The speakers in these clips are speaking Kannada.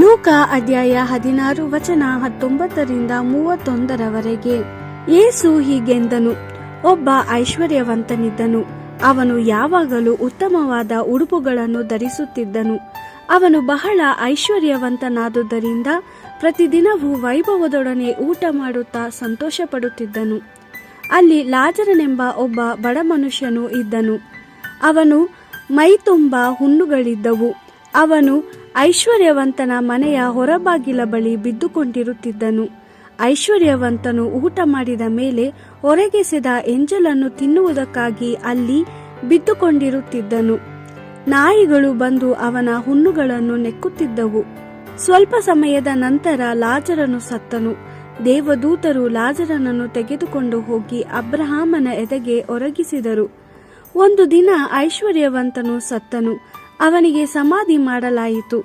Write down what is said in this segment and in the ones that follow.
ಲೂಕ ಅಧ್ಯಾಯ 16 ವಚನ 19-31. ಯೇಸು ಹೀಗೆಂದನು, ಒಬ್ಬ ಐಶ್ವರ್ಯವಂತನಿದ್ದನು. ಅವನು ಯಾವಾಗಲೂ ಉತ್ತಮವಾದ ಉಡುಪುಗಳನ್ನು ಧರಿಸುತ್ತಿದ್ದನು. ಅವನು ಬಹಳ ಐಶ್ವರ್ಯವಂತನಾದುದರಿಂದ ಪ್ರತಿದಿನವೂ ವೈಭವದೊಡನೆ ಊಟ ಮಾಡುತ್ತಾ ಸಂತೋಷ ಪಡುತ್ತಿದ್ದನು. ಅಲ್ಲಿ ಲಾಜರನೆಂಬ ಒಬ್ಬ ಬಡ ಮನುಷ್ಯನು ಇದ್ದನು. ಅವನು ಮೈತುಂಬ ಹುಣ್ಣುಗಳಿದ್ದವು. ಅವನು ಐಶ್ವರ್ಯವಂತನ ಮನೆಯ ಹೊರಬಾಗಿಲ ಬಳಿ ಬಿದ್ದುಕೊಂಡಿರುತ್ತಿದ್ದನು. ಐಶ್ವರ್ಯವಂತನು ಊಟ ಮಾಡಿದ ಮೇಲೆ ಹೊರಗೆಸೆದ ಎಂಜಲನ್ನು ತಿನ್ನುವುದಕ್ಕಾಗಿ ಅಲ್ಲಿ ಬಿದ್ದುಕೊಂಡಿರುತ್ತಿದ್ದನು. ನಾಯಿಗಳು ಬಂದು ಅವನ ಹುಣ್ಣುಗಳನ್ನು ನೆಕ್ಕುತ್ತಿದ್ದವು. ಸ್ವಲ್ಪ ಸಮಯದ ನಂತರ ಲಾಜರನು ಸತ್ತನು. ದೇವದೂತರು ಲಾಜರನನ್ನು ತೆಗೆದುಕೊಂಡು ಹೋಗಿ ಅಬ್ರಹಾಮನ ಎದೆಗೆ ಒರಗಿಸಿದರು. ಒಂದು ದಿನ ಐಶ್ವರ್ಯವಂತನು ಸತ್ತನು. ಅವನಿಗೆ ಸಮಾಧಿ ಮಾಡಲಾಯಿತು.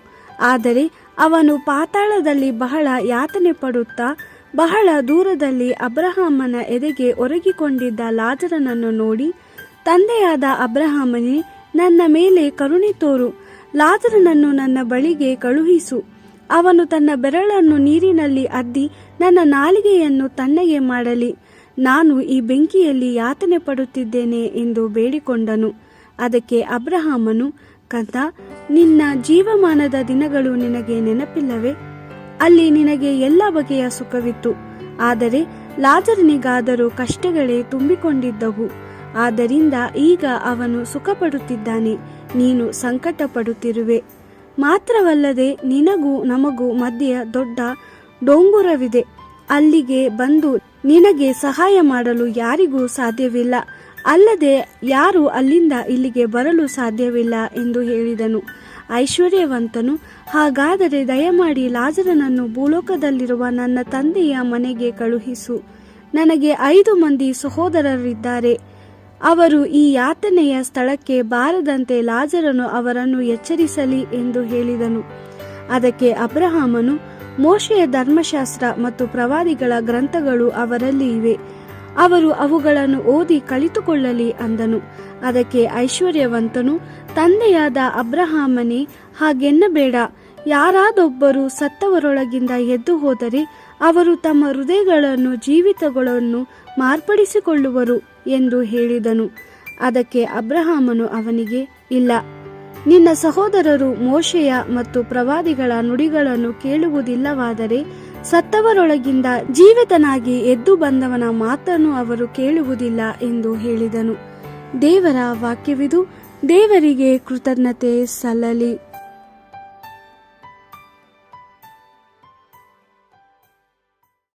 ಆದರೆ ಅವನು ಪಾತಾಳದಲ್ಲಿ ಬಹಳ ಯಾತನೆ ಪಡುತ್ತಾ ಬಹಳ ದೂರದಲ್ಲಿ ಅಬ್ರಹಾಮನ ಎದೆಗೆ ಒರಗಿಕೊಂಡಿದ್ದ ಲಾಜರನನ್ನು ನೋಡಿ, ತಂದೆಯಾದ ಅಬ್ರಹಾಮನೇ, ನನ್ನ ಮೇಲೆ ಕರುಣೆ ತೋರು, ಲಾಜರನನ್ನು ನನ್ನ ಬಳಿಗೆ ಕಳುಹಿಸು. ಅವನು ತನ್ನ ಬೆರಳನ್ನು ನೀರಿನಲ್ಲಿ ಅದ್ದಿ ನನ್ನ ನಾಲಿಗೆಯನ್ನು ತಣ್ಣಗೆ ಮಾಡಲಿ. ನಾನು ಈ ಬೆಂಕಿಯಲ್ಲಿ ಯಾತನೆ ಪಡುತ್ತಿದ್ದೇನೆ ಎಂದು ಬೇಡಿಕೊಂಡನು. ಅದಕ್ಕೆ ಅಬ್ರಹಾಮನು, ಕಂದ, ನಿನ್ನ ಜೀವಮಾನದ ದಿನಗಳು ನಿನಗೆ ನೆನಪಿಲ್ಲವೇ? ಅಲ್ಲಿ ನಿನಗೆ ಎಲ್ಲ ಬಗೆಯ ಸುಖವಿತ್ತು. ಆದರೆ ಲಾಜರನಿಗಾದರೂ ಕಷ್ಟಗಳೇ ತುಂಬಿಕೊಂಡಿದ್ದವು. ಆದ್ದರಿಂದ ಈಗ ಅವನು ಸುಖಪಡುತ್ತಿದ್ದಾನೆ, ನೀನು ಸಂಕಟ ಪಡುತ್ತಿರುವೆ. ಮಾತ್ರವಲ್ಲದೆ ನಿನಗೂ ನಮಗೂ ಮಧ್ಯೆ ದೊಡ್ಡ ಡೋಂಗುರವಿದೆ. ಅಲ್ಲಿಗೆ ಬಂದು ನಿನಗೆ ಸಹಾಯ ಮಾಡಲು ಯಾರಿಗೂ ಸಾಧ್ಯವಿಲ್ಲ. ಅಲ್ಲದೆ ಯಾರು ಅಲ್ಲಿಂದ ಇಲ್ಲಿಗೆ ಬರಲು ಸಾಧ್ಯವಿಲ್ಲ ಎಂದು ಹೇಳಿದನು. ಐಶ್ವರ್ಯವಂತನು, ಹಾಗಾದರೆ ದಯಮಾಡಿ ಲಾಜರನನ್ನು ಭೂಲೋಕದಲ್ಲಿರುವ ನನ್ನ ತಂದೆಯ ಮನೆಗೆ ಕಳುಹಿಸು. ನನಗೆ 5 ಮಂದಿ ಸಹೋದರರಿದ್ದಾರೆ. ಅವರು ಈ ಯಾತನೆಯ ಸ್ಥಳಕ್ಕೆ ಬಾರದಂತೆ ಲಾಜರನು ಅವರನ್ನು ಎಚ್ಚರಿಸಲಿ ಎಂದು ಹೇಳಿದನು. ಅದಕ್ಕೆ ಅಬ್ರಹಾಮನು, ಮೋಶೆಯ ಧರ್ಮಶಾಸ್ತ್ರ ಮತ್ತು ಪ್ರವಾದಿಗಳ ಗ್ರಂಥಗಳು ಅವರಲ್ಲಿ ಇವೆ. ಅವರು ಅವುಗಳನ್ನು ಓದಿ ಕಲಿತುಕೊಳ್ಳಲಿ ಅಂದನು. ಅದಕ್ಕೆ ಐಶ್ವರ್ಯವಂತನು, ತಂದೆಯಾದ ಅಬ್ರಹಾಮನೇ, ಹಾಗೆನ್ನಬೇಡ. ಯಾರಾದೊಬ್ಬರು ಸತ್ತವರೊಳಗಿಂದ ಎದ್ದು ಹೋದರೆ ಅವರು ತಮ್ಮ ಹೃದಯಗಳನ್ನು ಜೀವಿತಗಳನ್ನು ಮಾರ್ಪಡಿಸಿಕೊಳ್ಳುವರು ಎಂದು ಹೇಳಿದನು. ಅದಕ್ಕೆ ಅಬ್ರಹಾಮನು ಅವನಿಗೆ, ಇಲ್ಲ, ನಿನ್ನ ಸಹೋದರರು ಮೋಶೆಯ ಮತ್ತು ಪ್ರವಾದಿಗಳ ನುಡಿಗಳನ್ನು ಕೇಳುವುದಿಲ್ಲವಾದರೆ ಸತ್ತವರೊಳಗಿಂದ ಜೀವಿತನಾಗಿ ಎದ್ದು ಬಂದವನ ಮಾತನ್ನು ಅವರು ಕೇಳುವುದಿಲ್ಲ ಎಂದು ಹೇಳಿದನು. ದೇವರ ವಾಕ್ಯವಿದು. ದೇವರಿಗೆ ಕೃತಜ್ಞತೆ ಸಲ್ಲಲಿ.